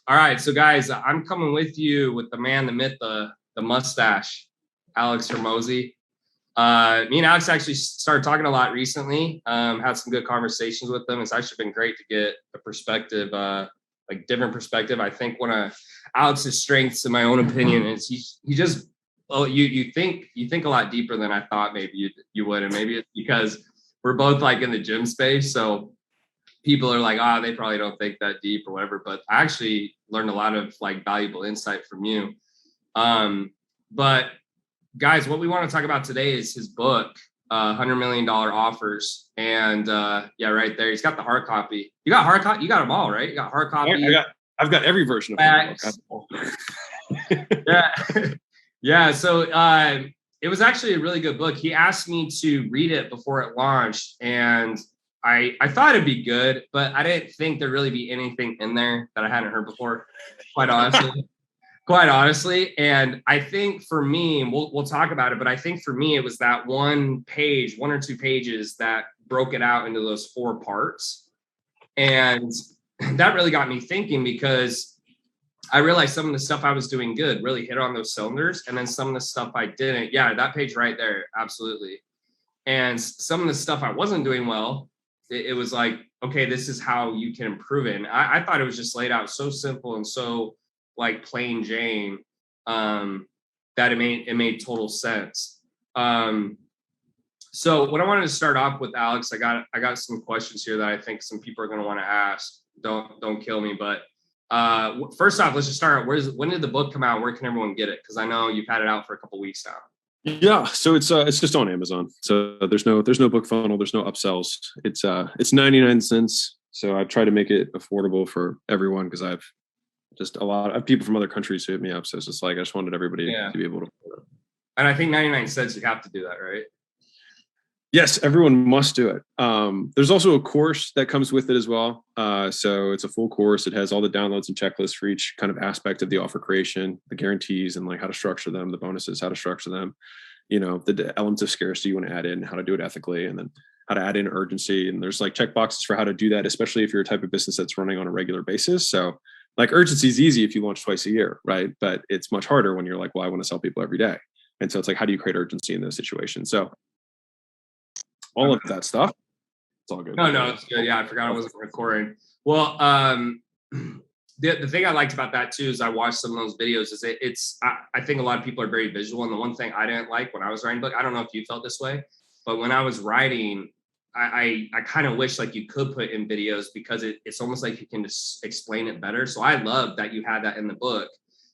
All right, so guys, I'm coming with you with the man, the myth, the mustache, Alex Hormozi. Me and Alex actually started talking a lot recently. Had some good conversations with them. It's actually been great to get a perspective, like different perspective. I think one of Alex's strengths, in my own opinion, is he just you think a lot deeper than I thought maybe you would, and maybe it's because we're both like in the gym space, so people are like, they probably don't think that deep or whatever. But I actually learned a lot of like valuable insight from you. But guys, what we want to talk about today is his book, $100 million offers. And yeah, right there, he's got the hard copy. You got hard copy. You got them all, right? You got hard copy. I've got every version of the book. Yeah, yeah. So it was actually a really good book. He asked me to read it before it launched, and I thought it'd be good, but I didn't think there'd really be anything in there that I hadn't heard before, quite honestly. Quite honestly. And I think for me, we'll talk about it, but I think for me, it was that one or two pages that broke it out into those four parts. And that really got me thinking, because I realized some of the stuff I was doing good really hit on those cylinders. And then some of the stuff I didn't. Yeah, that page right there. Absolutely. And some of the stuff I wasn't doing well, it was like, okay, this is how you can improve it. And I thought it was just laid out so simple and so like plain Jane, that it made total sense. So what I wanted to start off with, Alex, I got some questions here that I think some people are going to want to ask. Don't kill me, but first off, let's just start. When did the book come out? Where can everyone get it? Because I know you've had it out for a couple weeks now. Yeah, so it's just on Amazon. So there's no book funnel, there's no upsells. It's 99 cents. So I try to make it affordable for everyone, because I've just I have people from other countries who hit me up. So it's just like I just wanted everybody to be able to. And I think 99 cents, you have to do that, right? Yes, everyone must do it. There's also a course that comes with it as well. So it's a full course. It has all the downloads and checklists for each kind of aspect of the offer creation, the guarantees, and like how to structure them, the bonuses, how to structure them, the elements of scarcity you want to add in, how to do it ethically, and then how to add in urgency. And there's like check boxes for how to do that, especially if you're a type of business that's running on a regular basis. So like urgency is easy if you launch twice a year, right? But it's much harder when you're like, well, I want to sell people every day. And so it's like, how do you create urgency in those situations? So all of that stuff, it's all good. No, it's good. Yeah, I forgot I wasn't recording. Well, the thing I liked about that too is I watched some of those videos. I think a lot of people are very visual, and the one thing I didn't like when I was writing the book, I don't know if you felt this way, but when I was writing, I kind of wish like you could put in videos, because it's almost like you can just explain it better. So I love that you had that in the book,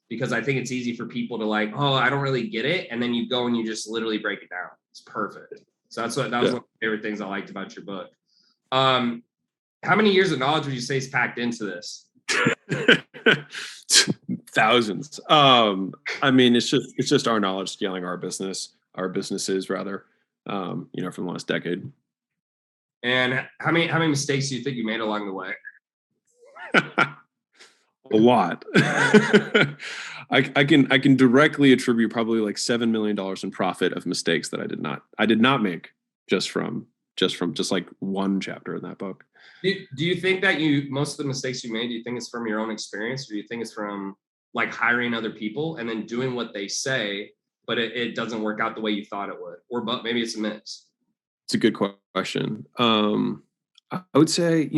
because I think it's easy for people to like, oh, I don't really get it, and then you go and you just literally break it down. It's perfect. So that was one of the favorite things I liked about your book. How many years of knowledge would you say is packed into this? Thousands. I mean, it's just our knowledge scaling our businesses rather, from the last decade. And how many mistakes do you think you made along the way? A lot. I can directly attribute probably like $7 million in profit of mistakes that I did not make just from like one chapter in that book. Do you think that most of the mistakes you made, do you think it's from your own experience, or do you think it's from like hiring other people and then doing what they say, but it doesn't work out the way you thought it would? Or but maybe it's a mix. It's a good question. I would say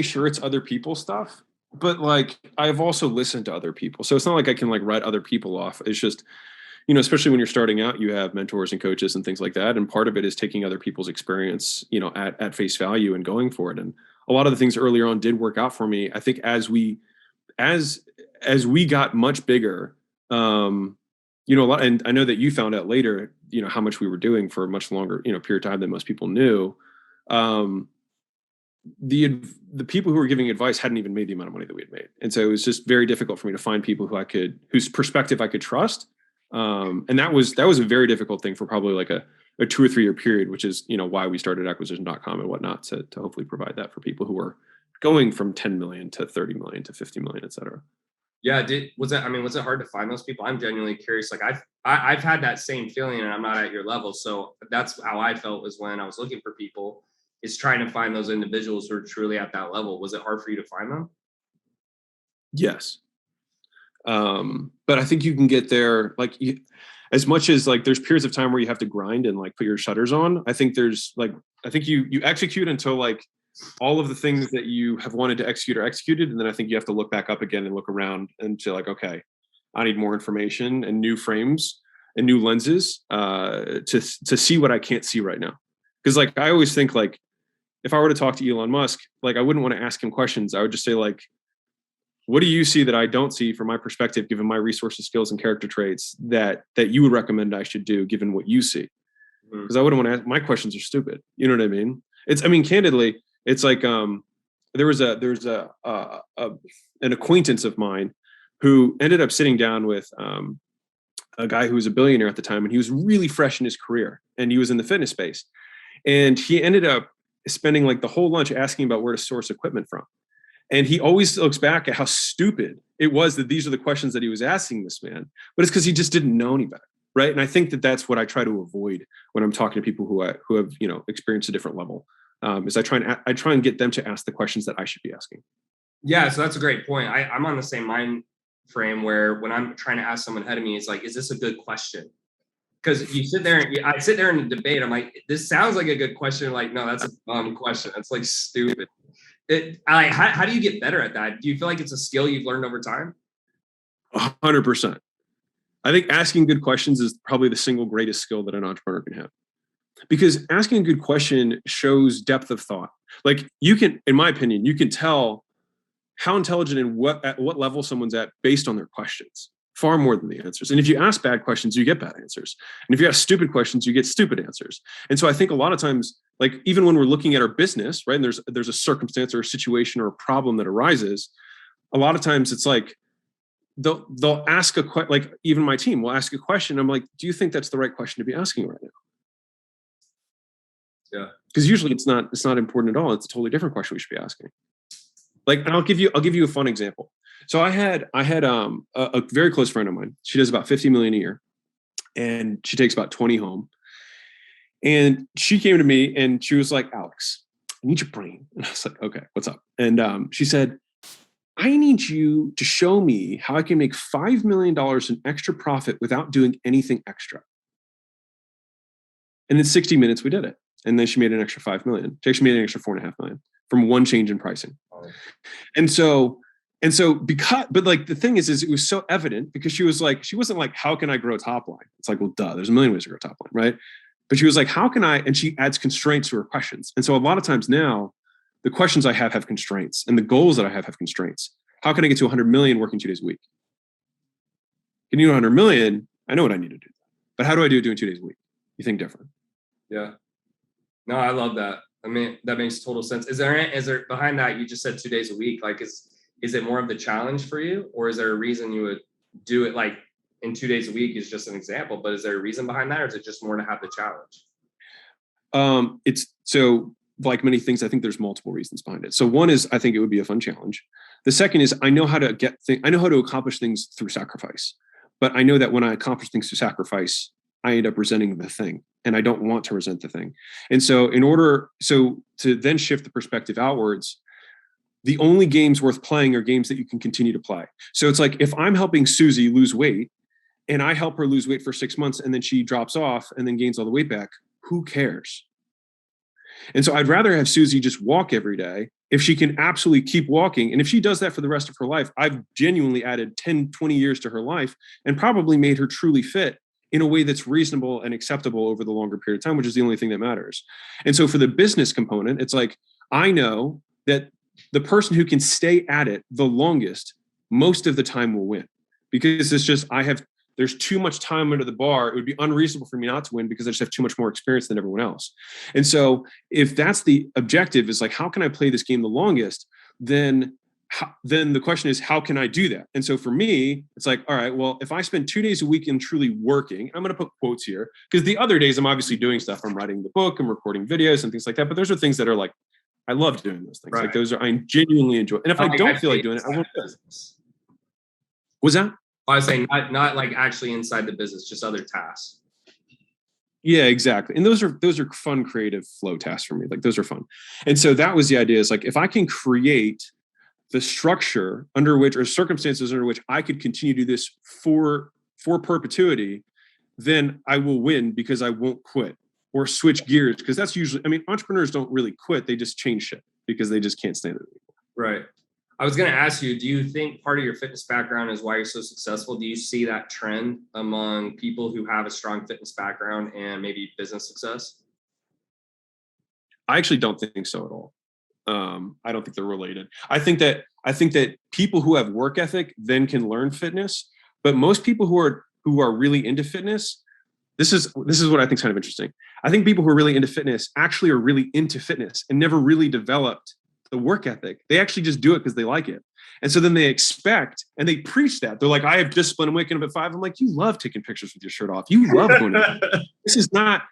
sure, it's other people's stuff, but like I've also listened to other people. So it's not like I can like write other people off. It's just, especially when you're starting out, you have mentors and coaches and things like that. And part of it is taking other people's experience, at face value and going for it. And a lot of the things earlier on did work out for me. I think as we got much bigger, a lot, and I know that you found out later, how much we were doing for a much longer, period of time than most people knew. The people who were giving advice hadn't even made the amount of money that we had made. And so it was just very difficult for me to find people whose perspective I could trust. And that was a very difficult thing for probably like a 2 or 3 year period, which is, why we started acquisition.com and whatnot to hopefully provide that for people who were going from 10 million to 30 million to 50 million, et cetera. Yeah. Was it hard to find those people? I'm genuinely curious. Like I've had that same feeling, and I'm not at your level. So that's how I felt was when I was looking for people, is trying to find those individuals who are truly at that level. Was it hard for you to find them? Yes. But I think you can get there, like as much as like there's periods of time where you have to grind and like put your shutters on. I think there's like, I think you execute until like all of the things that you have wanted to execute are executed. And then I think you have to look back up again and look around and to like, okay, I need more information and new frames and new lenses to see what I can't see right now. Because like I always think like if I were to talk to Elon Musk, like I wouldn't want to ask him questions. I would just say like, what do you see that I don't see from my perspective, given my resources, skills, and character traits that you would recommend I should do, given what you see? Because I wouldn't want to ask. My questions are stupid. You know what I mean? Candidly, it's like there was an acquaintance of mine who ended up sitting down with a guy who was a billionaire at the time, and he was really fresh in his career, and he was in the fitness space, and he ended up spending like the whole lunch asking about where to source equipment from. And he always looks back at how stupid it was that these are the questions that he was asking this man, but it's because he just didn't know any better, right? And I think that that's what I try to avoid when I'm talking to people who have experienced a different level. Is I try and get them to ask the questions that I should be asking. Yeah, so that's a great point. I'm on the same mind frame where when I'm trying to ask someone ahead of me, it's like, is this a good question? Because I sit there in a debate. I'm like, this sounds like a good question. Like, no, that's a dumb question. That's like stupid. How do you get better at that? Do you feel like it's a skill you've learned over time? 100%. I think asking good questions is probably the single greatest skill that an entrepreneur can have. Because asking a good question shows depth of thought. Like you can, in my opinion, you can tell how intelligent and at what level someone's at based on their questions, far more than the answers. And if you ask bad questions, you get bad answers. And if you ask stupid questions, you get stupid answers. And so I think a lot of times, like even when we're looking at our business, right, and there's a circumstance or a situation or a problem that arises, a lot of times it's like they'll ask a question. Like even my team will ask a question. I'm like, do you think that's the right question to be asking right now? Yeah, because usually it's not important at all. It's a totally different question we should be asking. Like, and I'll give you a fun example. So I had a very close friend of mine. She does about 50 million a year, and she takes about 20 home. And she came to me and she was like, Alex, I need your brain. And I was like, okay, what's up? And she said, I need you to show me how I can make $5 million in extra profit without doing anything extra. And in 60 minutes, we did it. And then she made an extra 5 million. She actually made an extra 4.5 million from one change in pricing. Oh. And so but like the thing is it was so evident because she wasn't like, how can I grow top line? It's like, well, duh, there's a million ways to grow top line, right? But she was like, how can I? And she adds constraints to her questions. And so a lot of times now, the questions I have constraints, and the goals that I have constraints. How can I get to 100 million working 2 days a week? Can you do 100 million? I know what I need to do. But how do I do it doing 2 days a week? You think different. Yeah. No, I love that. I mean, that makes total sense. Is there behind that? You just said 2 days a week. Like, is it more of the challenge for you, or is there a reason you would do it like in 2 days a week? Is just an example, but is there a reason behind that, or is it just more to have the challenge? It's so like many things. I think there's multiple reasons behind it. So one is I think it would be a fun challenge. The second is I know how to accomplish things through sacrifice, but I know that when I accomplish things through sacrifice, I end up resenting the thing, and I don't want to resent the thing. And so to then shift the perspective outwards, the only games worth playing are games that you can continue to play. So it's like, if I'm helping Susie lose weight and I help her lose weight for 6 months and then she drops off and then gains all the weight back, who cares? And so I'd rather have Susie just walk every day if she can absolutely keep walking. And if she does that for the rest of her life, I've genuinely added 10, 20 years to her life and probably made her truly fit in a way that's reasonable and acceptable over the longer period of time, which is the only thing that matters. And so for the business component, it's like, I know that the person who can stay at it the longest, most of the time will win, because it's just, there's too much time under the bar. It would be unreasonable for me not to win because I just have too much more experience than everyone else. And so if that's the objective, is like, how can I play this game the longest? Then the question is, how can I do that? And so for me, it's like, all right, well, if I spend 2 days a week in truly working, I'm going to put quotes here, because the other days I'm obviously doing stuff. I'm writing the book, I'm recording videos and things like that. But those are things that are like, I love doing those things. Right. Like those are, I genuinely enjoy. And if I don't feel like doing it, I won't do it. Was that? I was saying not like actually inside the business, just other tasks. Yeah, exactly. And those are fun, creative flow tasks for me. Like those are fun. And so that was the idea, is like, if I can create the structure under which, or circumstances under which I could continue to do this for perpetuity, then I will win because I won't quit or switch gears. Because that's usually, I mean, entrepreneurs don't really quit. They just change shit because they just can't stand it anymore. Right. I was going to ask you, do you think part of your fitness background is why you're so successful? Do you see that trend among people who have a strong fitness background and maybe business success? I actually don't think so at all. I don't think they're related. I think that people who have work ethic then can learn fitness, but most people who are really into fitness, this is what I think is kind of interesting. I think people who are really into fitness actually are really into fitness and never really developed the work ethic. They actually just do it because they like it. And so then they expect and they preach that. They're like, I have discipline. I'm waking up at 5. I'm like, you love taking pictures with your shirt off. You love going to This is not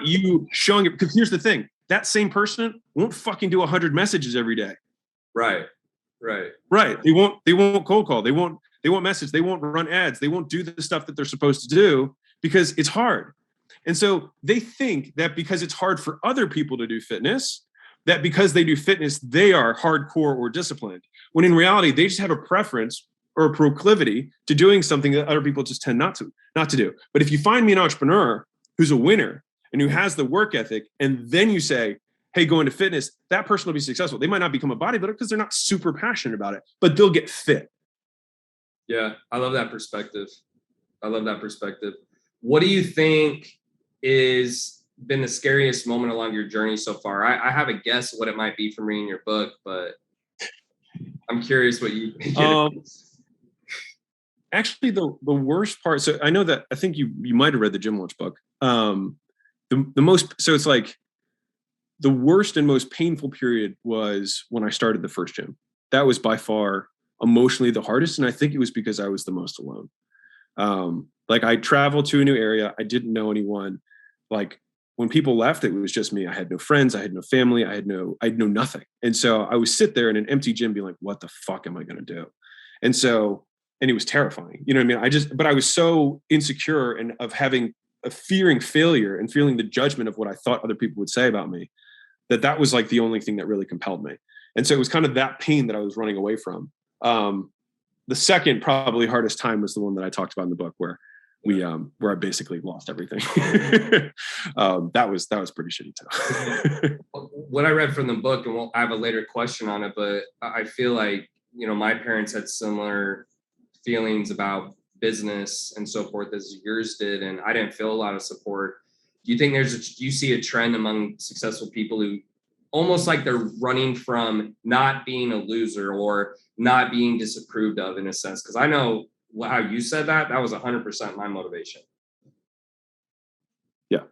you showing it. Because here's the thing. That same person won't fucking do 100 messages every day. Right. They won't cold call. They won't message. They won't run ads. They won't do the stuff that they're supposed to do because it's hard. And so they think that because it's hard for other people to do fitness, that because they do fitness, they are hardcore or disciplined. When in reality, they just have a preference or a proclivity to doing something that other people just tend not to do. But if you find me an entrepreneur who's a winner and who has the work ethic, and then you say, hey, go into fitness, that person will be successful. They might not become a bodybuilder because they're not super passionate about it, but they'll get fit. Yeah, I love that perspective. What do you think is been the scariest moment along your journey so far? I have a guess what it might be from reading your book, but I'm curious what you actually the worst part. So I know that I think you might have read the Gym Launch book. It's like the worst and most painful period was when I started the first gym. That was by far emotionally the hardest. And I think it was because I was the most alone. Like I traveled to a new area. I didn't know anyone. Like when people left, it was just me. I had no friends. I had no family. I had no nothing. And so I would sit there in an empty gym being like, what the fuck am I going to do? And it was terrifying. You know what I mean? But I was so insecure and of fearing failure and feeling the judgment of what I thought other people would say about me, that was like the only thing that really compelled me. And so it was kind of that pain that I was running away from. The second probably hardest time was the one that I talked about in the book where I basically lost everything. That was pretty shitty too. What I read from the book, and I have a later question on it, but I feel like, my parents had similar feelings about business and so forth as yours did, and I didn't feel a lot of support. Do you think do you see a trend among successful people who almost like they're running from not being a loser or not being disapproved of in a sense? Because I know how you said that was 100% my motivation. Yeah.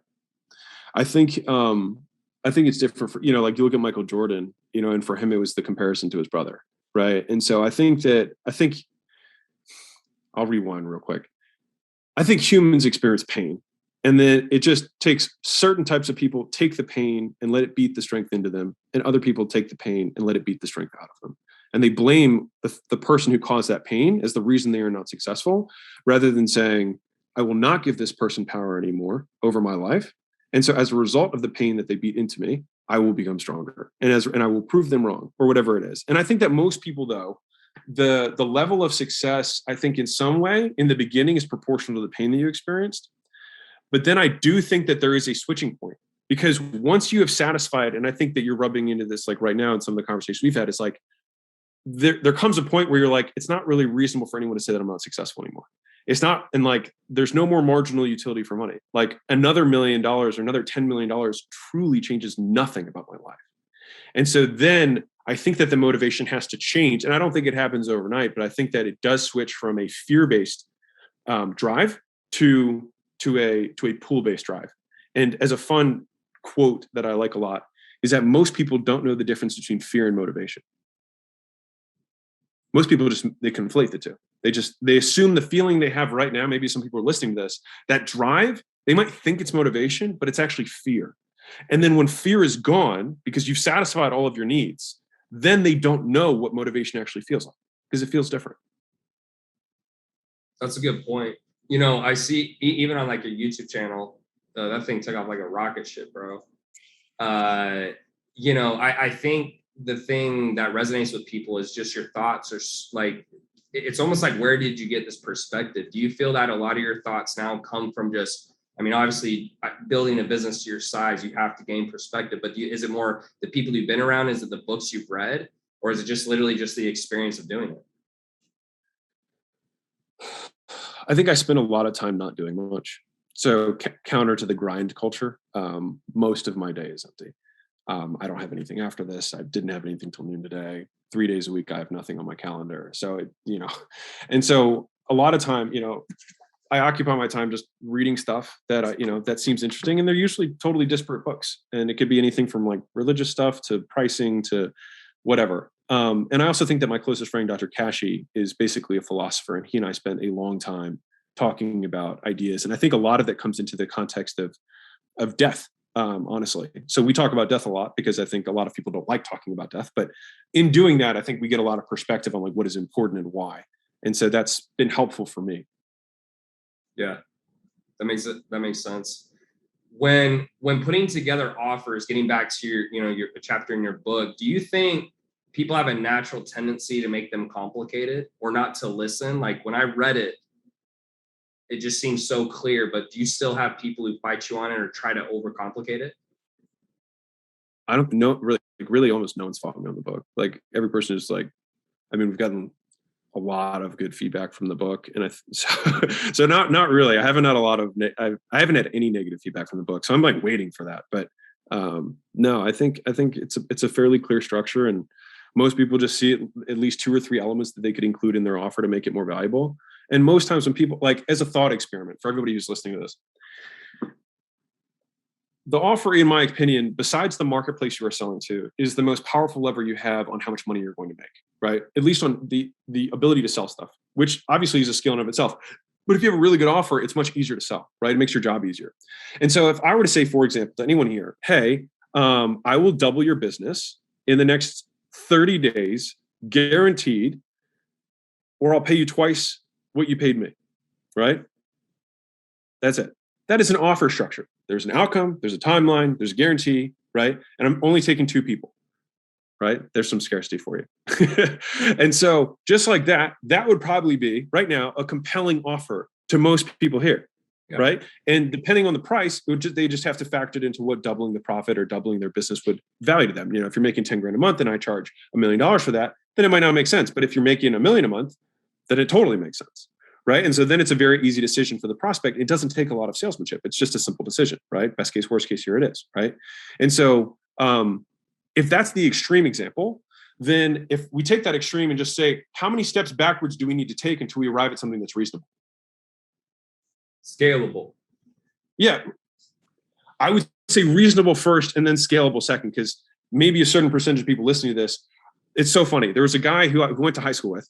I think it's different for, like you look at Michael Jordan, and for him, it was the comparison to his brother. Right. And so I think I'll rewind real quick. I think humans experience pain, and then it just takes certain types of people take the pain and let it beat the strength into them. And other people take the pain and let it beat the strength out of them. And they blame the person who caused that pain as the reason they are not successful, rather than saying, I will not give this person power anymore over my life. And so as a result of the pain that they beat into me, I will become stronger and I will prove them wrong or whatever it is. And I think that most people, though, the level of success, I think in some way in the beginning is proportional to the pain that you experienced. But then I do think that there is a switching point, because once you have satisfied, and I think that you're rubbing into this like right now in some of the conversations we've had, it's like, there comes a point where you're like, it's not really reasonable for anyone to say that I'm not successful anymore. It's not, and like, there's no more marginal utility for money. Like another $1 million or another $10 million truly changes nothing about my life. And so then I think that the motivation has to change. And I don't think it happens overnight, but I think that it does switch from a fear-based drive to a pull-based drive. And as a fun quote that I like a lot is that most people don't know the difference between fear and motivation. Most people they conflate the two. They assume the feeling they have right now, maybe some people are listening to this, that drive, they might think it's motivation, but it's actually fear. And then when fear is gone, because you've satisfied all of your needs, then they don't know what motivation actually feels like, because it feels different. That's a good point. I see even on like a YouTube channel, that thing took off like a rocket ship, bro. I think the thing that resonates with people is just your thoughts are like, it's almost like, where did you get this perspective? Do you feel that a lot of your thoughts now come from just, I mean, obviously building a business to your size, you have to gain perspective, but is it more the people you've been around? Is it the books you've read? Or is it just literally just the experience of doing it? I think I spend a lot of time not doing much. So counter to the grind culture, most of my day is empty. I don't have anything after this. I didn't have anything till noon today. 3 days a week, I have nothing on my calendar. So, and so a lot of time, I occupy my time just reading stuff that that seems interesting. And they're usually totally disparate books. And it could be anything from like religious stuff to pricing to whatever. And I also think that my closest friend, Dr. Kashi, is basically a philosopher. And he and I spent a long time talking about ideas. And I think a lot of that comes into the context of death. Honestly. So we talk about death a lot because I think a lot of people don't like talking about death, but in doing that, I think we get a lot of perspective on like what is important and why. And so that's been helpful for me. Yeah, that makes sense. When putting together offers, getting back to your chapter in your book, do you think people have a natural tendency to make them complicated or not to listen? Like when I read it, it just seems so clear, but do you still have people who fight you on it or try to overcomplicate it? I don't know, really almost no one's fought me on the book. Like every person is like, I mean, we've gotten a lot of good feedback from the book, and so not really. I haven't had a lot of I haven't had any negative feedback from the book, so I'm like waiting for that. But no, I think it's a fairly clear structure, and most people just see it, at least 2 or 3 elements that they could include in their offer to make it more valuable. And most times when people, like as a thought experiment for everybody who's listening to this, the offer, in my opinion, besides the marketplace you are selling to, is the most powerful lever you have on how much money you're going to make, right? At least on the ability to sell stuff, which obviously is a skill in of itself. But if you have a really good offer, it's much easier to sell, right? It makes your job easier. And so if I were to say, for example, to anyone here, hey, I will double your business in the next 30 days, guaranteed, or I'll pay you twice what you paid me, right? That's it. That is an offer structure. There's an outcome, there's a timeline, there's a guarantee, right? And I'm only taking 2 people, right? There's some scarcity for you. And so just like that would probably be right now a compelling offer to most people here, right? And depending on the price, they just have to factor it into what doubling the profit or doubling their business would value to them. If you're making 10 grand a month and I charge $1 million for that, then it might not make sense. But if you're making $1 million a month, then it totally makes sense. Right. And so then it's a very easy decision for the prospect. It doesn't take a lot of salesmanship. It's just a simple decision, right? Best case, worst case, here it is. Right. And so if that's the extreme example, then if we take that extreme and just say, how many steps backwards do we need to take until we arrive at something that's reasonable? Scalable. Yeah. I would say reasonable first and then scalable second, because maybe a certain percentage of people listening to this, it's so funny. There was a guy who I went to high school with.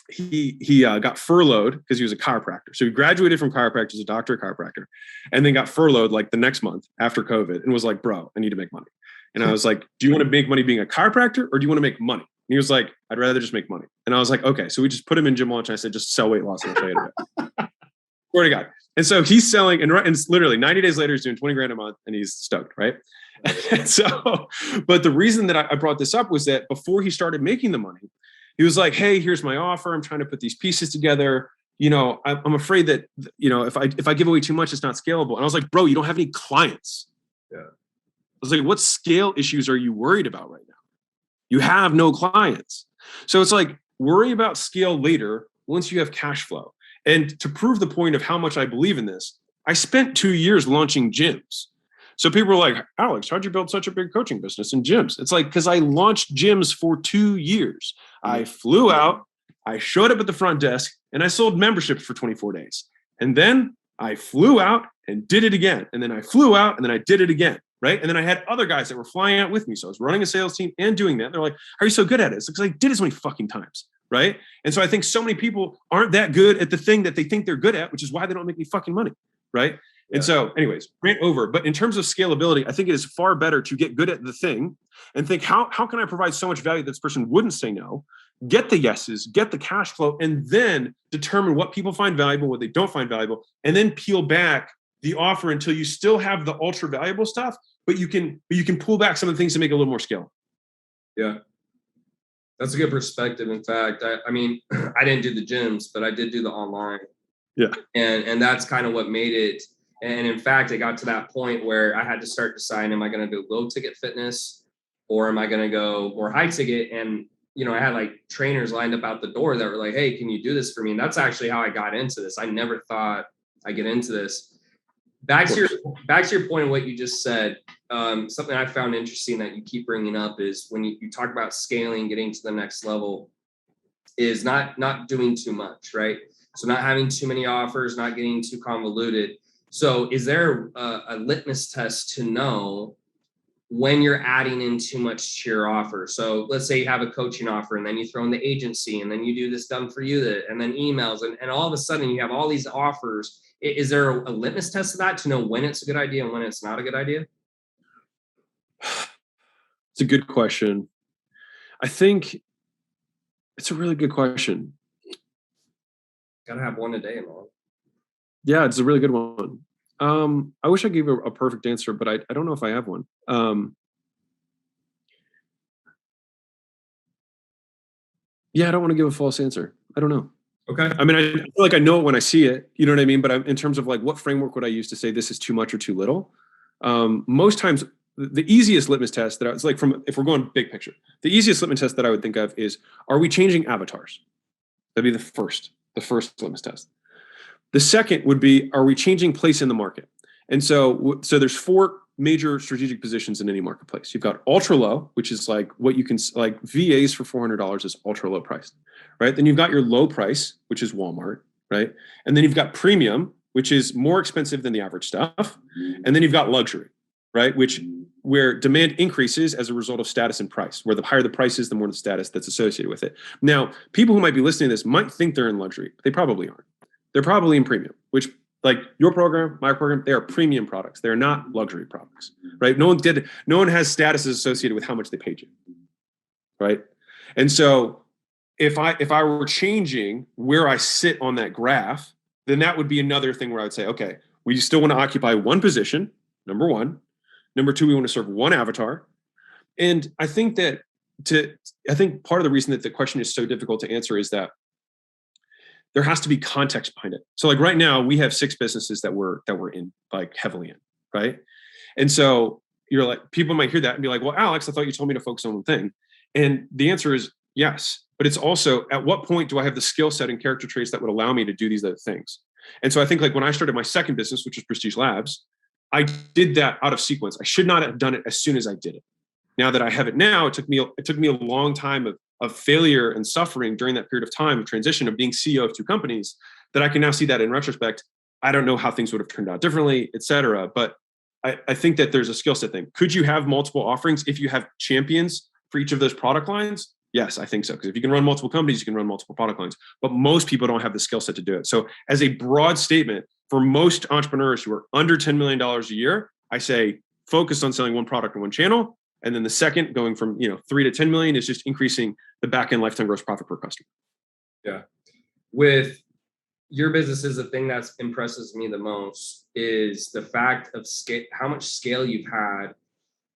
He got furloughed because he was a chiropractor. So he graduated from chiropractor as a doctor of chiropractor, and then got furloughed like the next month after COVID, and was like, bro, I need to make money. And I was like, do you want to make money being a chiropractor, or do you want to make money? And he was like, I'd rather just make money. And I was like, okay. So we just put him in gym lunch, and I said, just sell weight loss, and I'll show you in a bit. Swear to God. And so he's selling, and literally 90 days later, he's doing 20 grand a month, and he's stoked, right? And so, but the reason that I brought this up was that before he started making the money, he was like, hey, here's my offer. I'm trying to put these pieces together. I'm afraid that, if I give away too much, it's not scalable. And I was like, bro, you don't have any clients. Yeah. I was like, what scale issues are you worried about right now? You have no clients. So it's like, worry about scale later once you have cash flow. And to prove the point of how much I believe in this, I spent 2 years launching gyms. So people were like, Alex, how'd you build such a big coaching business in gyms? It's like, because I launched gyms for 2 years. I flew out, I showed up at the front desk, and I sold memberships for 24 days. And then I flew out and did it again. And then I flew out and then I did it again, right? And then I had other guys that were flying out with me. So I was running a sales team and doing that. They're like, how are you so good at it? It's because I did it so many fucking times, right? And so I think so many people aren't that good at the thing that they think they're good at, which is why they don't make any fucking money, right? And so anyways, rant over. But in terms of scalability, I think it is far better to get good at the thing and think, how can I provide so much value that this person wouldn't say no, get the yeses, get the cash flow, and then determine what people find valuable, what they don't find valuable, and then peel back the offer until you still have the ultra valuable stuff, but you can pull back some of the things to make it a little more scalable. Yeah. That's a good perspective. In fact, I mean, I didn't do the gyms, but I did do the online. Yeah. And that's kind of what made it. And in fact, it got to that point where I had to start deciding, am I going to do low ticket fitness or am I going to go more high ticket? And, I had like trainers lined up out the door that were like, hey, can you do this for me? And that's actually how I got into this. I never thought I'd get into this. Back to your point of what you just said, something I found interesting that you keep bringing up is when you talk about scaling, getting to the next level, is not doing too much, right? So not having too many offers, not getting too convoluted. So is there a litmus test to know when you're adding in too much to your offer? So let's say you have a coaching offer and then you throw in the agency and then you do this done for you and then emails and all of a sudden you have all these offers. Is there a litmus test to that to know when it's a good idea and when it's not a good idea? It's a good question. I think it's a really good question. Gotta have one a day, man. Yeah, it's a really good one. I wish I gave a perfect answer, but I don't know if I have one. Yeah, I don't want to give a false answer. I don't know. Okay. I mean, I feel like I know it when I see it. You know what I mean? But in terms of like what framework would I use to say this is too much or too little? Most times, the easiest litmus test that it's like if we're going big picture, the easiest litmus test that I would think of is, are we changing avatars? That'd be the first litmus test. The second would be, are we changing place in the market? And so there's 4 major strategic positions in any marketplace. You've got ultra low, which is like what you can, like VAs for $400 is ultra low priced, right? Then you've got your low price, which is Walmart, right? And then you've got premium, which is more expensive than the average stuff. And then you've got luxury, right? Where demand increases as a result of status and price, where the higher the price is, the more the status that's associated with it. Now, people who might be listening to this might think they're in luxury, but they probably aren't. They're probably in premium, which like your program, my program, they are premium products. They're not luxury products, right? No one has statuses associated with how much they paid you, right? And so if I were changing where I sit on that graph, then that would be another thing where I would say, okay, we still want to occupy one position, number one. Number 2, we want to serve one avatar. And I think part of the reason that the question is so difficult to answer is that there has to be context behind it. So like right now we have 6 businesses that we're in, like heavily in, right? And so you're like, people might hear that and be like, well, Alex, I thought you told me to focus on one thing. And the answer is yes, but it's also, at what point do I have the skill set and character traits that would allow me to do these other things? And so I think like when I started my second business, which is Prestige Labs, I did that out of sequence. I should not have done it as soon as I did it. Now that I have it now, it took me a long time of failure and suffering during that period of time of transition of being CEO of 2 companies, that I can now see that in retrospect. I don't know how things would have turned out differently, et cetera. But I think that there's a skill set thing. Could you have multiple offerings if you have champions for each of those product lines? Yes, I think so. Because if you can run multiple companies, you can run multiple product lines. But most people don't have the skill set to do it. So as a broad statement, for most entrepreneurs who are under $10 million a year, I say focus on selling one product in one channel. And then the second, going from 3 to 10 million, is just increasing the back end lifetime gross profit per customer. Yeah. With your business, is the thing that impresses me the most is the fact of scale, how much scale you've had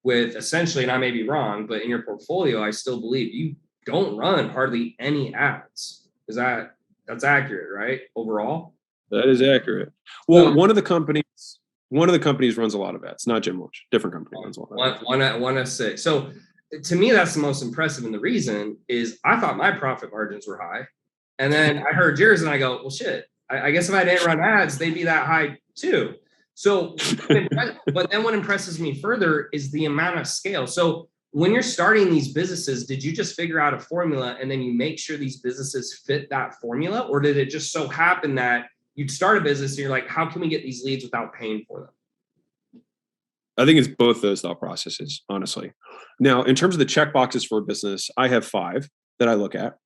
with essentially, and I may be wrong, but in your portfolio, I still believe you don't run hardly any ads. That's accurate, right? Overall? That is accurate. Well, one of the companies runs a lot of ads, not Gym Launch. Different company runs a lot of ads. One of 6. So to me, that's the most impressive. And the reason is I thought my profit margins were high. And then I heard yours and I go, well, shit, I guess if I didn't run ads, they'd be that high too. So, but then what impresses me further is the amount of scale. So when you're starting these businesses, did you just figure out a formula and then you make sure these businesses fit that formula? Or did it just so happen that you'd start a business and you're like, how can we get these leads without paying for them? I think it's both those thought processes, honestly. Now, in terms of the check boxes for a business, I have 5 that I look at.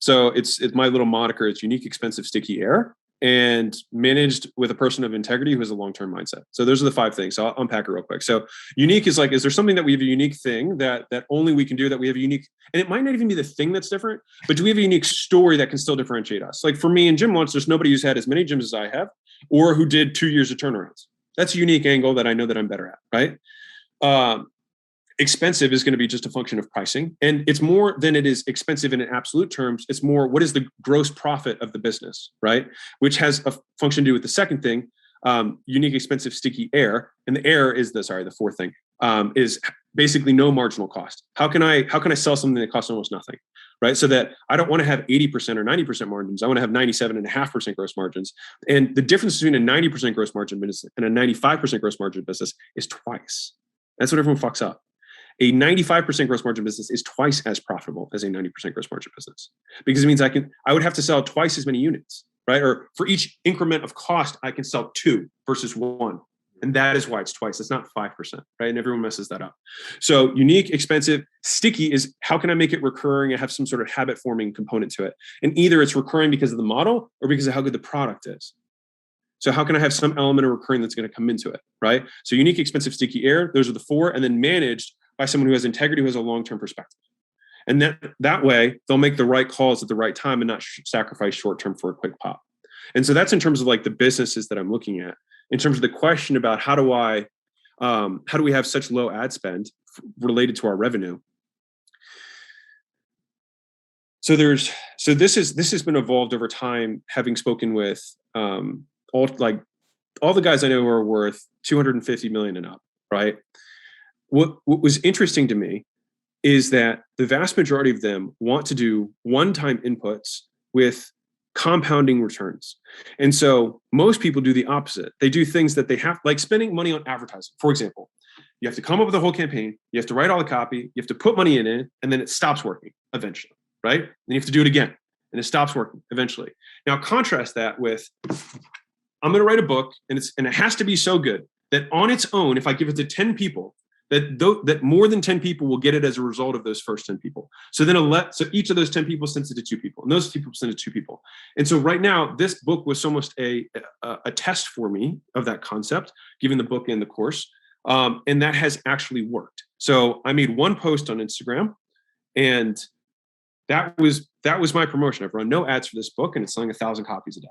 So it's my little moniker. It's unique, expensive, sticky air, and managed with a person of integrity who has a long-term mindset. So those are the 5 things. So I'll unpack it real quick. So unique is like, is there something that we have a unique thing that only we can do, that we have a unique, and it might not even be the thing that's different, but do we have a unique story that can still differentiate us? Like for me in Gym Launch, there's nobody who's had as many gyms as I have, or who did 2 years of turnarounds. That's a unique angle that I know that I'm better at, right? expensive is going to be just a function of pricing. And it's more than it is expensive in absolute terms. It's more, what is the gross profit of the business, right? Which has a function to do with the second thing, unique, expensive, sticky air. And the air is the fourth thing, is basically no marginal cost. How can I sell something that costs almost nothing, right? So that I don't want to have 80% or 90% margins. I want to have 97.5% gross margins. And the difference between a 90% gross margin business and a 95% gross margin business is twice. That's what everyone fucks up. A 95% gross margin business is twice as profitable as a 90% gross margin business, because it means I would have to sell twice as many units, right? Or for each increment of cost, I can sell 2 versus 1. And that is why it's twice. It's not 5%, right? And everyone messes that up. So unique, expensive, sticky is how can I make it recurring and have some sort of habit forming component to it? And either it's recurring because of the model or because of how good the product is. So how can I have some element of recurring that's going to come into it, right? So unique, expensive, sticky air, those are the 4, and then managed by someone who has integrity, who has a long-term perspective. And that way, they'll make the right calls at the right time and not sacrifice short-term for a quick pop. And so that's in terms of like the businesses that I'm looking at. In terms of the question about how do we have such low ad spend related to our revenue? So this has been evolved over time, having spoken with all the guys I know who are worth 250 million and up, right? What was interesting to me is that the vast majority of them want to do one-time inputs with compounding returns. And so most people do the opposite. They do things that they have, like spending money on advertising. For example, you have to come up with a whole campaign, you have to write all the copy, you have to put money in it, and then it stops working eventually, right? Then you have to do it again, and it stops working eventually. Now contrast that with, I'm going to write a book, and it has to be so good that on its own, if I give it to 10 people, that more than 10 people will get it as a result of those first 10 people. So then so each of those 10 people sends it to 2 people, and those people send it to 2 people. And so right now, this book was almost a test for me of that concept, giving the book and the course. And that has actually worked. So I made 1 post on Instagram, and that was my promotion. I've run no ads for this book, and it's selling 1,000 copies a day.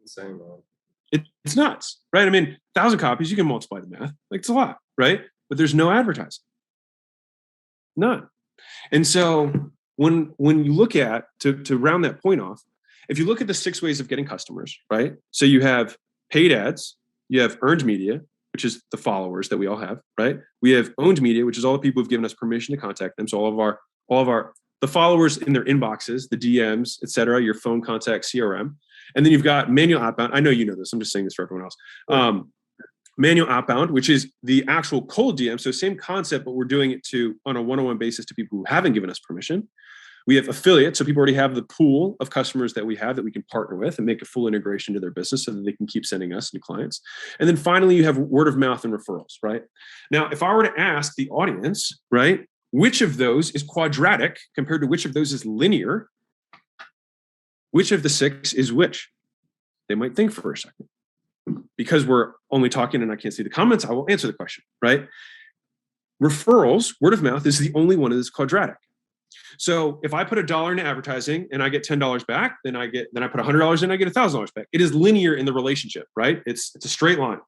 Insane, man. It's nuts, right? I mean, 1,000 copies, you can multiply the math. Like, it's a lot, right? But there's no advertising. None. And so when you look at, to round that point off, if you look at the 6 ways of getting customers, right? So you have paid ads, you have earned media, which is the followers that we all have, right? We have owned media, which is all the people who've given us permission to contact them. So all of our the followers in their inboxes, the DMs, et cetera, your phone contact, CRM. And then you've got manual outbound. I know you know this. I'm just saying this for everyone else. Manual outbound, which is the actual cold DM. So same concept, but we're doing it on a one-on-one basis to people who haven't given us permission. We have affiliates. So people already have the pool of customers that we have that we can partner with and make a full integration to their business so that they can keep sending us new clients. And then finally, you have word of mouth and referrals, right? Now, if I were to ask the audience, right, which of those is quadratic compared to which of those is linear, which of the 6 is which? They might think for a second. Because we're only talking and I can't see the comments, I will answer the question, right? Referrals, word of mouth, is the only one that is quadratic. So if I put $1 into advertising and I get $10 back, then I put $100 in, I get $1,000 back. It is linear in the relationship, right? It's a straight line.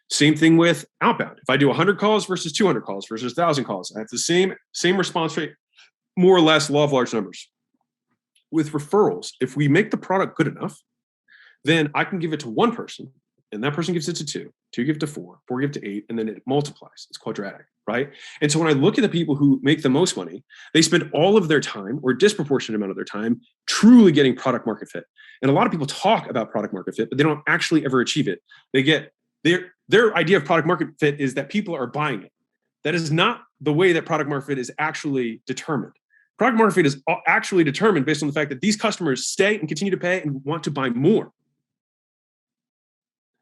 Same thing with outbound. If I do 100 calls versus 200 calls versus 1,000 calls, I have the same response rate, more or less, law of large numbers. With referrals, if we make the product good enough, then I can give it to 1 person, and that person gives it to 2, 2 give it to 4, 4 give it to 8, and then it multiplies. It's quadratic, right? And so when I look at the people who make the most money, they spend all of their time, or a disproportionate amount of their time, truly getting product market fit. And a lot of people talk about product market fit, but they don't actually ever achieve it. They get their idea of product market fit is that people are buying it. That is not the way that product market fit is actually determined. Product market fit is actually determined based on the fact that these customers stay and continue to pay and want to buy more.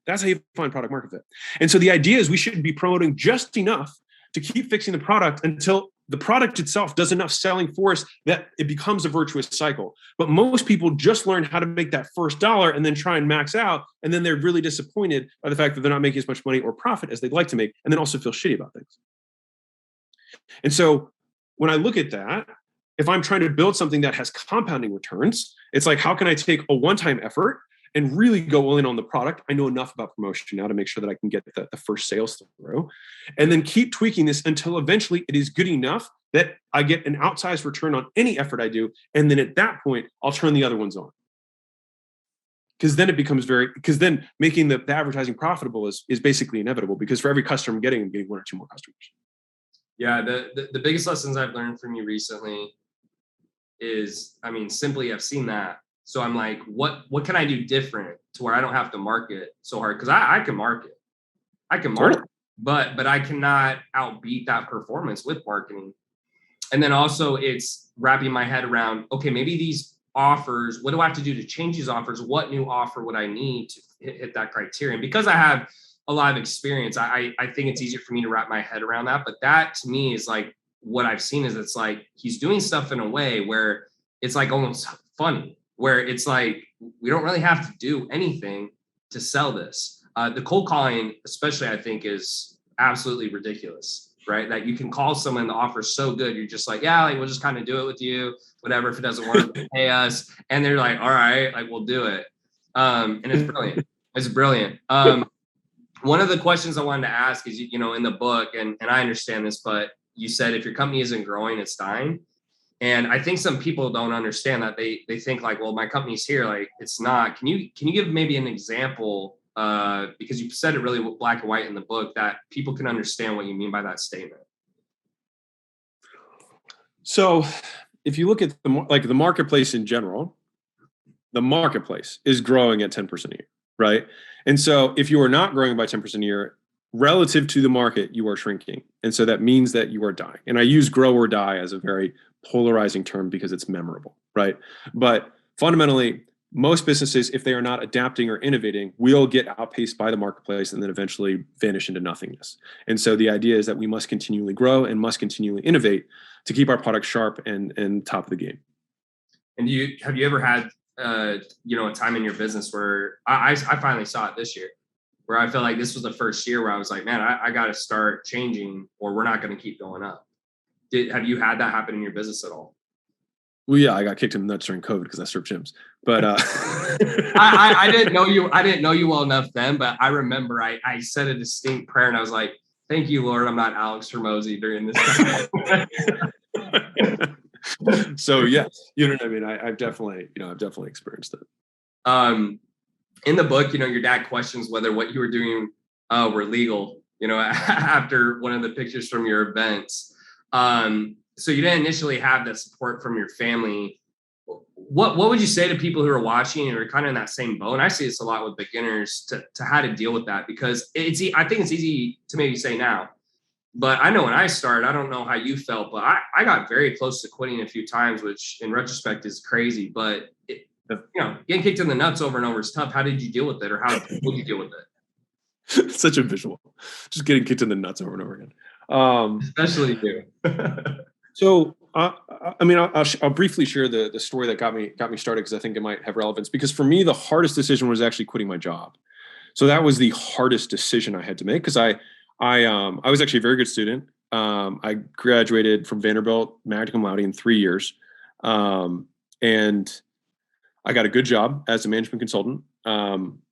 That's how you find product market fit. And so the idea is we should be promoting just enough to keep fixing the product until the product itself does enough selling for us that it becomes a virtuous cycle. But most people just learn how to make that first dollar and then try and max out. And then they're really disappointed by the fact that they're not making as much money or profit as they'd like to make, and then also feel shitty about things. And so when I look at that, if I'm trying to build something that has compounding returns, it's like, how can I take a one-time effort and really go in on the product. I know enough about promotion now to make sure that I can get the first sales through, and then keep tweaking this until eventually it is good enough that I get an outsized return on any effort I do. And then at that point, I'll turn the other ones on. Because then it becomes then making the advertising profitable is basically inevitable, because for every customer I'm getting one or two more customers. Yeah, the biggest lessons I've learned from you recently is, I mean, simply I've seen that. So I'm like, what can I do different to where I don't have to market so hard? Because I can market. But I cannot outbeat that performance with marketing. And then also it's wrapping my head around, okay, maybe these offers, what do I have to do to change these offers? What new offer would I need to hit that criterion? Because I have a lot of experience, I think it's easier for me to wrap my head around that. But that to me is like, what I've seen is it's like he's doing stuff in a way where it's like almost funny, where it's like we don't really have to do anything to sell this. The cold calling, especially, I think is absolutely ridiculous, right? That you can call someone, the offer's so good, you're just like, yeah, like we'll just kind of do it with you, whatever. If it doesn't work, pay us. And they're like, all right, like we'll do it. And it's brilliant. It's brilliant. One of the questions I wanted to ask is, you know, in the book, and I understand this, but you said if your company isn't growing, it's dying. And I think some people don't understand that. They think like, well, my company's here, like it's not. Can you give maybe an example? Because you said it really black and white in the book, that people can understand what you mean by that statement. So if you look at the marketplace in general, the marketplace is growing at 10% a year, right? And so if you are not growing by 10% a year, relative to the market, you are shrinking. And so that means that you are dying. And I use grow or die as a very polarizing term because it's memorable, right? But fundamentally, most businesses, if they are not adapting or innovating, will get outpaced by the marketplace and then eventually vanish into nothingness. And so the idea is that we must continually grow and must continually innovate to keep our product sharp and top of the game. And have you ever had a time in your business where I finally saw it this year, where I felt like this was the first year where I was like, man, I got to start changing or we're not going to keep going up. Have you had that happen in your business at all? Well, yeah, I got kicked in the nuts during COVID because I served gyms. But I didn't know you. I didn't know you well enough then. But I remember I said a distinct prayer and I was like, "Thank you, Lord, I'm not Alex Hormozi during this time." So yes, you know what I mean. I've definitely experienced it. In the book, your dad questions whether what you were doing were legal. After one of the pictures from your events. So you didn't initially have that support from your family. What would you say to people who are watching and are kind of in that same boat? And I see this a lot with beginners to how to deal with that, because I think it's easy to maybe say now, but I know when I started, I don't know how you felt, but I got very close to quitting a few times, which in retrospect is crazy, but getting kicked in the nuts over and over is tough. How did you deal with it, or how would you deal with it? Such a visual, just getting kicked in the nuts over and over again. Especially you. So, I'll briefly share the story that got me started, because I think it might have relevance. Because for me, the hardest decision was actually quitting my job. So that was the hardest decision I had to make, because I was actually a very good student. I graduated from Vanderbilt magna cum laude in 3 years, and I got a good job as a management consultant.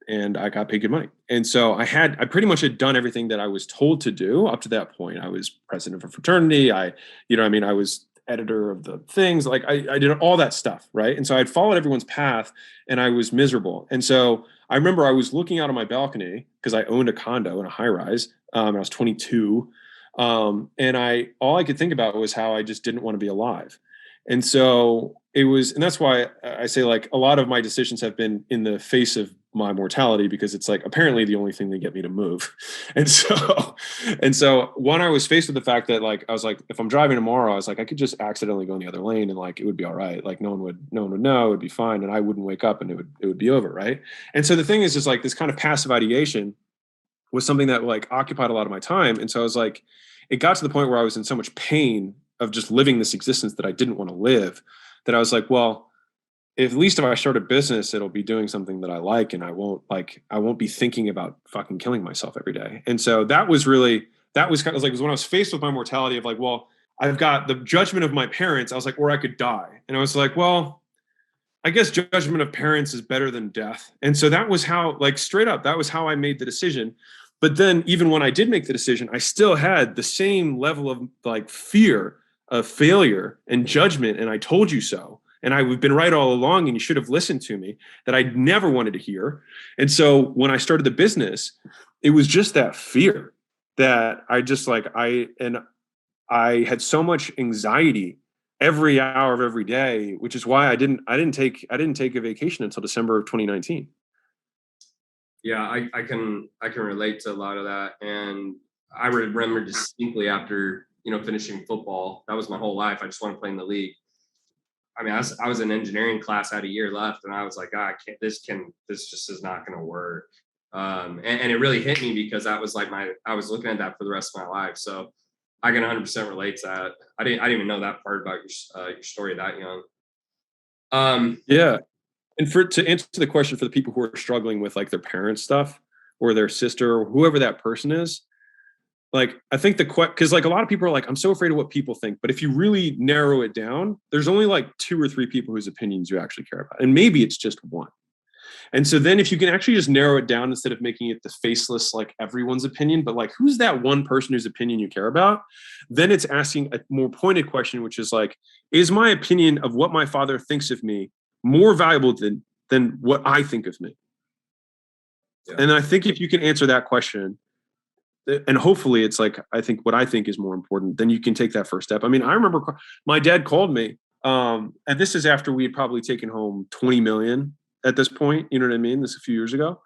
And I got paid good money. And so I pretty much had done everything that I was told to do up to that point. I was president of a fraternity. I was editor of the things, like I did all that stuff. Right. And so I'd followed everyone's path and I was miserable. And so I remember I was looking out on my balcony because I owned a condo in a high rise. I was 22. And all I could think about was how I just didn't want to be alive. And so and that's why I say, like, a lot of my decisions have been in the face of my mortality, because it's like apparently the only thing that get me to move. And so when I was faced with the fact that, like, I was like, if I'm driving tomorrow, I was like, I could just accidentally go in the other lane and, like, it would be all right. Like no one would know, it'd be fine. And I wouldn't wake up and it would be over. Right. And so the thing is like this kind of passive ideation was something that, like, occupied a lot of my time. And so I was like, it got to the point where I was in so much pain of just living this existence that I didn't want to live, that I was like, well, at least if I start a business, it'll be doing something that I like, and I won't be thinking about fucking killing myself every day. And so that was kind of like, when I was faced with my mortality of like, well, I've got the judgment of my parents. I was like, or I could die. And I was like, well, I guess judgment of parents is better than death. And so that was how, like, straight up, that was how I made the decision. But then even when I did make the decision, I still had the same level of like fear of failure and judgment. And I told you so. And I've been right all along, and you should have listened to me, that I never wanted to hear. And so when I started the business, it was just that fear that I just like, I had so much anxiety every hour of every day, which is why I didn't take a vacation until December of 2019. Yeah, I can relate to a lot of that. And I remember distinctly after, finishing football, that was my whole life. I just want to play in the league. I mean, I was in engineering class, had a year left, and I was like, I can't, this just is not going to work. And it really hit me because that was like I was looking at that for the rest of my life. So I can 100% relate to that. I didn't even know that part about your story that young. Yeah. And to answer the question for the people who are struggling with like their parents' stuff or their sister or whoever that person is, like, I think because like a lot of people are like, I'm so afraid of what people think. But if you really narrow it down, there's only like 2 or 3 people whose opinions you actually care about. And maybe it's just one. And so then if you can actually just narrow it down instead of making it the faceless, like everyone's opinion, but like, who's that one person whose opinion you care about? Then it's asking a more pointed question, which is like, is my opinion of what my father thinks of me more valuable than what I think of me? Yeah. And I think if you can answer that question, and hopefully it's like, I think what I think is more important, then you can take that first step. I mean, I remember my dad called me, and this is after we had probably taken home 20 million at this point, you know what I mean? This a few years ago.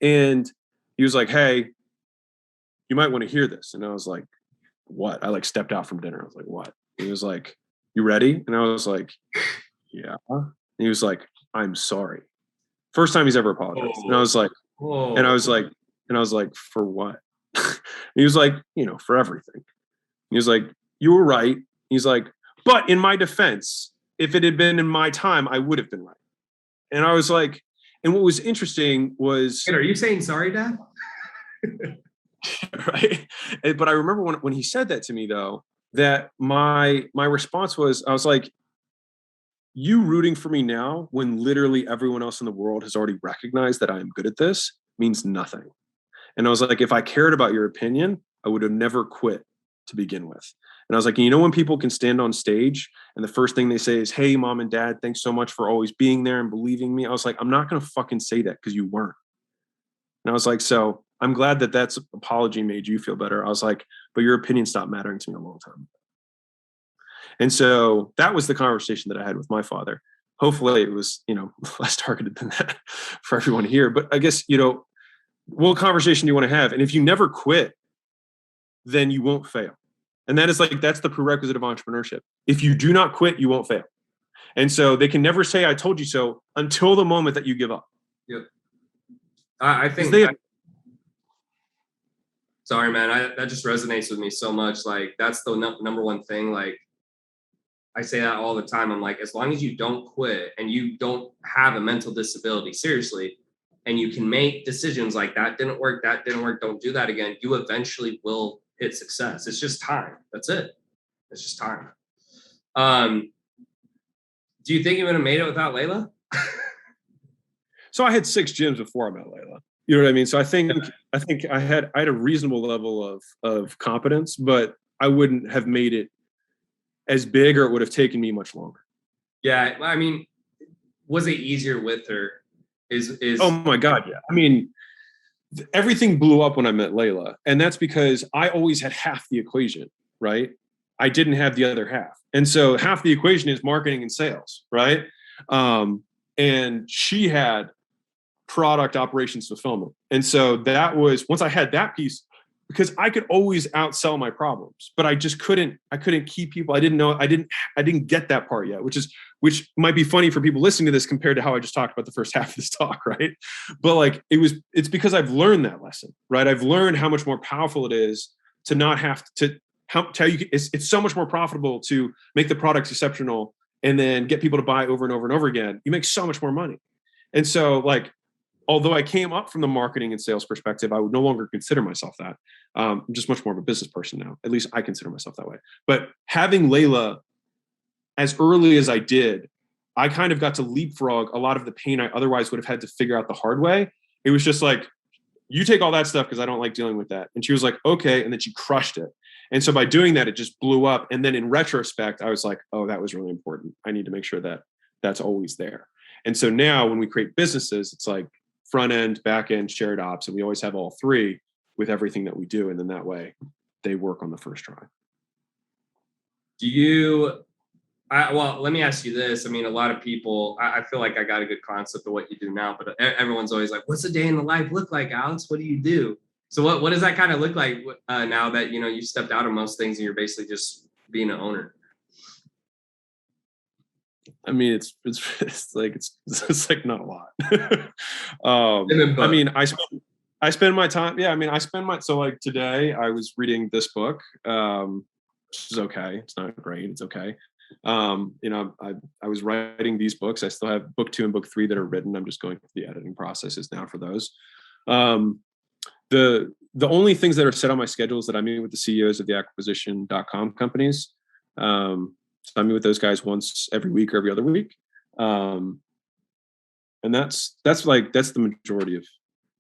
And he was like, hey, you might want to hear this. And I was like, what? I like stepped out from dinner. I was like, what? And he was like, you ready? And I was like, yeah. And he was like, I'm sorry. First time he's ever apologized. And I was like, and I was like, for what? He was like, for everything. He was like, you were right. He's like, but in my defense, if it had been in my time, I would have been right. And I was like, and what was interesting was, are you saying sorry, Dad? Right. But I remember when he said that to me, though, that my response was, I was like, you rooting for me now when literally everyone else in the world has already recognized that I am good at this means nothing. And I was like, if I cared about your opinion, I would have never quit to begin with. And I was like, when people can stand on stage and the first thing they say is, hey, mom and dad, thanks so much for always being there and believing me. I was like, I'm not going to fucking say that because you weren't. And I was like, so I'm glad that apology made you feel better. I was like, but your opinion stopped mattering to me a long time ago. And so that was the conversation that I had with my father. Hopefully it was, less targeted than that for everyone here. But I guess, what conversation do you want to have? And if you never quit, then you won't fail. And that's the prerequisite of entrepreneurship. If you do not quit, you won't fail. And so they can never say, I told you so, until the moment that you give up. Yep. I think, sorry, man, that just resonates with me so much. Like, that's the number one thing. Like, I say that all the time. I'm like, as long as you don't quit and you don't have a mental disability, seriously, and you can make decisions like that didn't work, don't do that again, you eventually will hit success. It's just time. That's it. It's just time. Do you think you would have made it without Layla? So I had 6 gyms before I met Layla. You know what I mean? So I think I had a reasonable level of competence, but I wouldn't have made it as big, or it would have taken me much longer. Yeah, I mean, was it easier with her? Oh my God, yeah. I mean, everything blew up when I met Layla, and that's because I always had half the equation, right? I didn't have the other half, and so half the equation is marketing and sales, right? And she had product operations fulfillment, and so that was, once I had that piece, because I could always outsell my problems, but I just couldn't keep people. I didn't get that part yet, which might be funny for people listening to this compared to how I just talked about the first half of this talk, right? But like, it's because I've learned that lesson, right? I've learned how much more powerful it is to not have to tell you. It's so much more profitable to make the products exceptional and then get people to buy over and over and over again. You make so much more money. And so like, although I came up from the marketing and sales perspective, I would no longer consider myself that. I'm just much more of a business person now. At least I consider myself that way. But having Layla as early as I did, I kind of got to leapfrog a lot of the pain I otherwise would have had to figure out the hard way. It was just like, you take all that stuff because I don't like dealing with that. And she was like, okay. And then she crushed it. And so by doing that, it just blew up. And then in retrospect, I was like, oh, that was really important. I need to make sure that that's always there. And so now when we create businesses, it's like front end, back end, shared ops, and we always have all three with everything that we do. And then that way they work on the first try. Well, let me ask you this. I mean, a lot of people, I feel like I got a good concept of what you do now, but everyone's always like, what's a day in the life look like, Alex? What do you do? So what does that kind of look like now that, you stepped out of most things and you're basically just being an owner? I mean, it's like not a lot. I mean, I spend my time. Yeah. I mean, so like today I was reading this book, which is okay. It's not great. It's okay. I was writing these books. I still have book 2 and book 3 that are written. I'm just going through the editing processes now for those. The only things that are set on my schedule is that I meet with the CEOs of the acquisition.com companies. So I meet with those guys once every week or every other week. And that's the majority of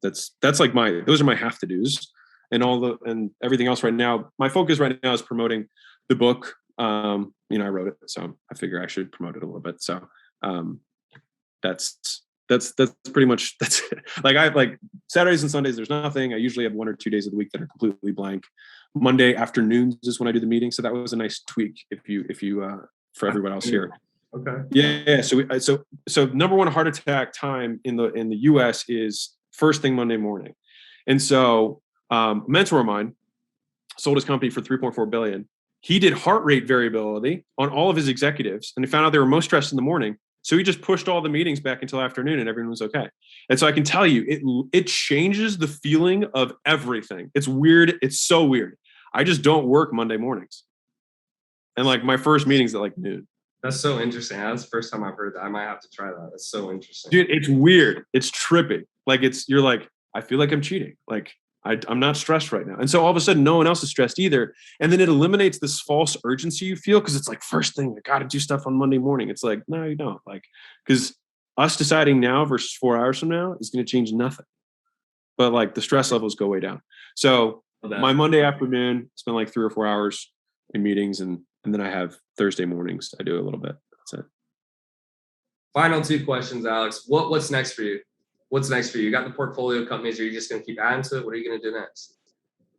those are my have to do's, and everything else right now. My focus right now is promoting the book. I wrote it, so I figure I should promote it a little bit. So that's pretty much that's it. Like Saturdays and Sundays, there's nothing. I usually have 1 or 2 days of the week that are completely blank. Monday afternoons is when I do the meeting. So that was a nice tweak if you for everyone else here. Okay. Yeah. So number one heart attack time in the US is first thing Monday morning. And so a mentor of mine sold his company for $3.4 billion. He did heart rate variability on all of his executives, and he found out they were most stressed in the morning. So he just pushed all the meetings back until afternoon, and everyone was okay. And so I can tell you, it changes the feeling of everything. It's weird. It's so weird. I just don't work Monday mornings. And like my first meeting's at like noon. That's so interesting. That's the first time I've heard that. I might have to try that. That's so interesting. Dude, it's weird. It's trippy. Like you're like, I feel like I'm cheating. Like I'm not stressed right now. And so all of a sudden, no one else is stressed either. And then it eliminates this false urgency you feel, because it's like, first thing, I got to do stuff on Monday morning. It's like, no, you don't. Like, because us deciding now versus 4 hours from now is going to change nothing. But like the stress levels go way down. So my Monday afternoon, spend like 3 or 4 hours in meetings, and then I have Thursday mornings. I do a little bit. That's it. Final 2 questions, Alex. What's next for you? What's next for you? You got the portfolio companies. Are you just going to keep adding to it? What are you going to do next?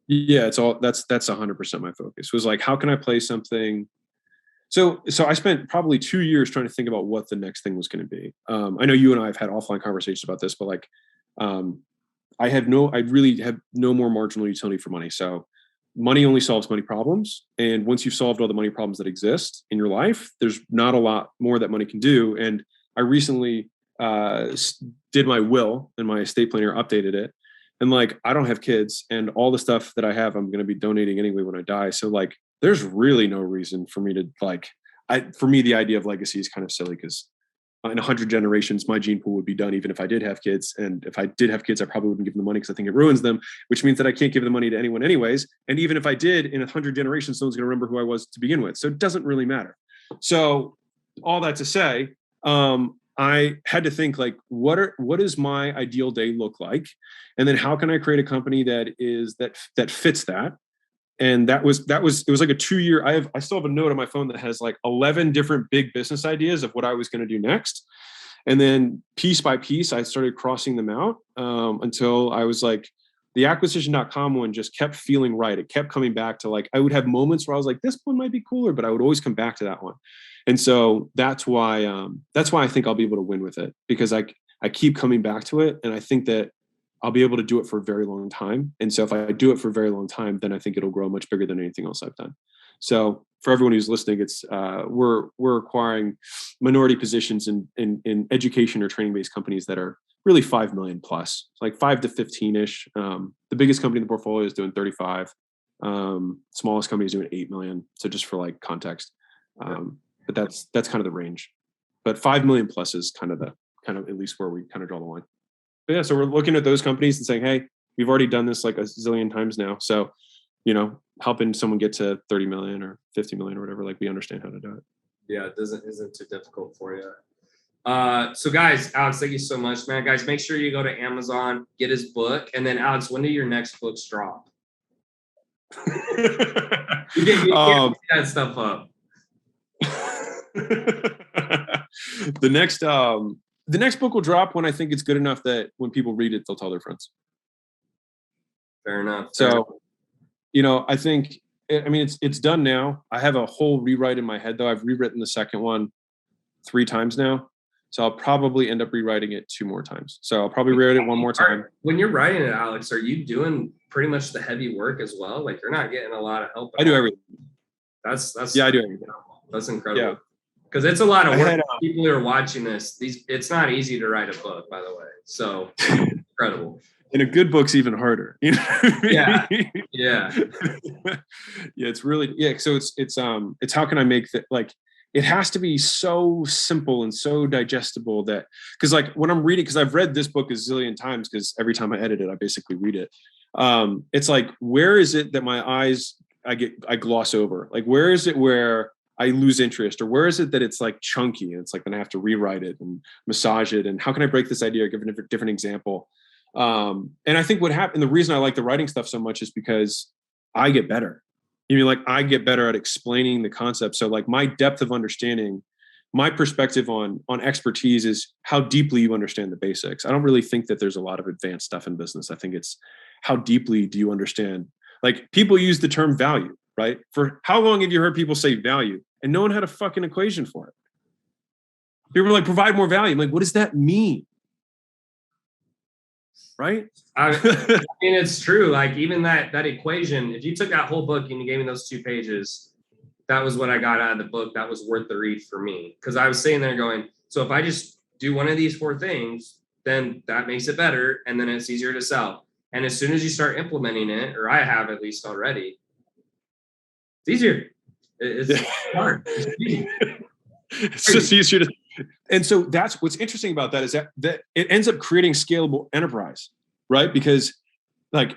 Yeah, that's 100% my focus. It was like, how can I play something? So I spent probably 2 years trying to think about what the next thing was going to be. I know you and I have had offline conversations about this, but like, I really have no more marginal utility for money. So money only solves money problems. And once you've solved all the money problems that exist in your life, there's not a lot more that money can do. And I recently did my will, and my estate planner updated it. And like, I don't have kids, and all the stuff that I have, I'm going to be donating anyway when I die. So like, there's really no reason for me to for me, the idea of legacy is kind of silly, because in 100 generations, my gene pool would be done even if I did have kids. And if I did have kids, I probably wouldn't give them the money because I think it ruins them, which means that I can't give the money to anyone anyways. And even if I did, in 100 generations, someone's going to remember who I was to begin with. So it doesn't really matter. So all that to say, I had to think like, what does my ideal day look like? And then how can I create a company that fits that? And it was like a 2-year, I still have a note on my phone that has like 11 different big business ideas of what I was going to do next. And then piece by piece, I started crossing them out until I was like, the acquisition.com one just kept feeling right. It kept coming back to like, I would have moments where I was like, this one might be cooler, but I would always come back to that one. And so that's why I think I'll be able to win with it, because I keep coming back to it. And I think that I'll be able to do it for a very long time. And so if I do it for a very long time, then I think it'll grow much bigger than anything else I've done. So for everyone who's listening, it's we're acquiring minority positions in education or training-based companies that are really 5 million plus, like 5 to 15-ish. The biggest company in the portfolio is doing 35. Smallest company is doing 8 million. So just for like context. But that's kind of the range. But 5 million plus is kind of at least where we kind of draw the line. But yeah, so we're looking at those companies and saying, hey, we've already done this like a zillion times now. So, helping someone get to 30 million or 50 million or whatever, like we understand how to do it. Yeah, it isn't too difficult for you. So guys, Alex, thank you so much, man. Guys, make sure you go to Amazon, get his book, and then Alex, when do your next books drop? You can't pick that stuff up. The next book will drop when I think it's good enough that when people read it, they'll tell their friends. Fair enough. So, I think, it's done now. I have a whole rewrite in my head, though. I've rewritten the second one 3 times now. So I'll probably end up rewriting it 2 more times. So I'll probably rewrite it 1 more time. When you're writing it, Alex, are you doing pretty much the heavy work as well? Like, you're not getting a lot of help. I do everything. That's yeah, I do everything. That's incredible. Yeah. Because it's a lot of work. People who are watching this, it's not easy to write a book, by the way. So incredible. And a good book's even harder. Yeah. Yeah. It's really So it's how can I make that, like, it has to be so simple and so digestible that, because like when I'm reading, because I've read this book a zillion times, because every time I edit it, I basically read it. It's like, where is it that my eyes I gloss over? Like, where is it where I lose interest, or where is it that it's like chunky and it's like then I have to rewrite it and massage it, and how can I break this idea or give a different example? And I think what happened, the reason I like the writing stuff so much is because I get better. I get better at explaining the concept. So like my depth of understanding, my perspective on expertise is how deeply you understand the basics. I don't really think that there's a lot of advanced stuff in business. I think it's how deeply do you understand? Like, people use the term value, right? For how long have you heard people say value and no one had a fucking equation for it? People were like, provide more value. I'm like, what does that mean? Right? I mean, it's true. Like, even that equation, if you took that whole book and you gave me those 2 pages, that was what I got out of the book. That was worth the read for me. Because I was sitting there going, so if I just do one of these 4 things, then that makes it better. And then it's easier to sell. And as soon as you start implementing it, or I have at least already, it's easier. It's hard. It's just easier to. And so that's what's interesting about that, is that it ends up creating scalable enterprise, right? Because like,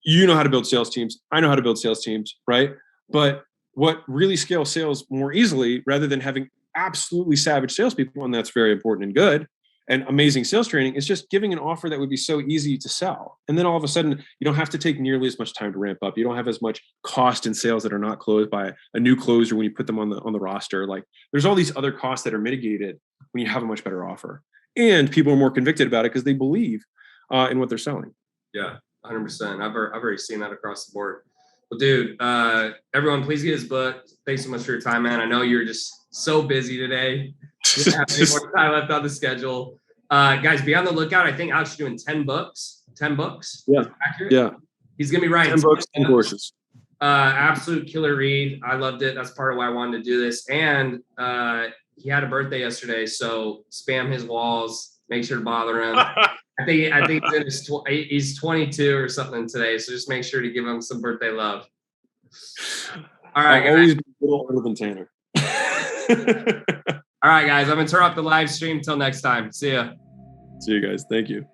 you know how to build sales teams. I know how to build sales teams, right? But what really scales sales more easily, rather than having absolutely savage salespeople, and that's very important and good, and amazing sales training, is just giving an offer that would be so easy to sell. And then all of a sudden, you don't have to take nearly as much time to ramp up. You don't have as much cost in sales that are not closed by a new closer when you put them on the roster. Like, there's all these other costs that are mitigated when you have a much better offer. And people are more convicted about it because they believe in what they're selling. Yeah, 100%. I've already seen that across the board. Well, dude, everyone, please get his book. Thanks so much for your time, man. I know you're just so busy today. We don't have any more time left on the schedule. Guys, be on the lookout. I think Alex is doing 10 books. 10 books? Yeah. Accurate? Yeah. He's going to be writing 10 books, 10 courses. Absolute killer read. I loved it. That's part of why I wanted to do this. And he had a birthday yesterday, so spam his walls. Make sure to bother him. I think he's 22 or something today, so just make sure to give him some birthday love. All right, I'll always be a little older than Tanner. All right, guys, I'm going to turn off the live stream. Until next time. See ya. See you guys. Thank you.